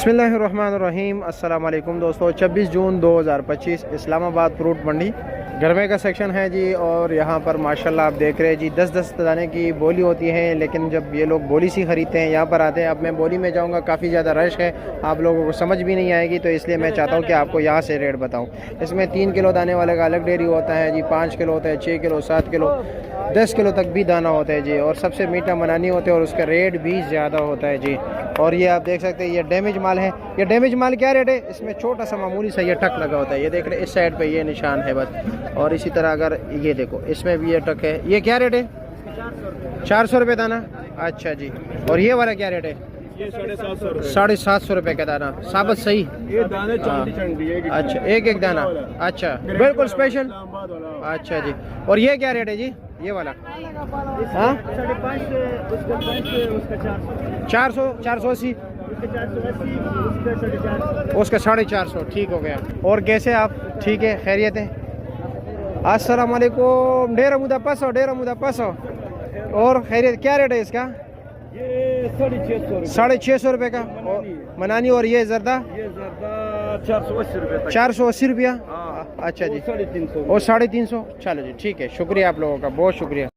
बिस्मिल्लाहिर्रहमानिर्रहीम। अस्सलाम वालेकुम दोस्तों। 26 जून 2025 इस्लामाबाद फ्रूट मंडी गरमे का सेक्शन है जी। और यहाँ पर माशाल्लाह आप देख रहे हैं जी 10-10 दाने की बोली होती है, लेकिन जब ये लोग बोली सी ख़रीदते हैं यहाँ पर आते हैं। अब मैं बोली में जाऊँगा, काफ़ी ज़्यादा रश है, आप लोगों को समझ भी नहीं आएगी, तो इसलिए मैं चाहता हूँ कि आपको यहाँ से रेट बताऊँ। इसमें 3 किलो दाने वाले का अलग डेयरी होता है जी, 5 किलो होता है, 6 किलो, 7 किलो, 10 किलो तक भी दाना होता है जी। और सबसे मीठा मनानी होता है और उसका रेट भी ज़्यादा होता है जी। और ये आप देख सकते हैं ये डैमेज माल है। ये डैमेज माल क्या रेट है? इसमें छोटा सा मामूली सा ये टक लगा होता है, ये देख रहे इस साइड पे ये निशान है बस। और इसी तरह अगर ये देखो इसमें भी ये टक है। ये क्या रेट है? 400 रुपये दाना। अच्छा जी। और ये वाला क्या रेट है? ये 750 750 रुपये का दाना। साबित सही। ये दाने चंडी अच्छा, एक दाना। अच्छा, बिल्कुल स्पेशल। अच्छा जी। और ये क्या रेट है जी? ये वाला हाँ 400, 480, उसका 450। ठीक हो गया। और कैसे आप? ठीक है, खैरियत है। अस्सलाम वालेकुम। डेरा मुदा पसो। और खैरियत, क्या रेट है इसका? ये 650 रुपये का मनानी। और ये जर्दा 480 रुपये। 480 रुपया। अच्छा जी। 350 और 350। चलो जी, ठीक है, शुक्रिया आप लोगों का, बहुत शुक्रिया।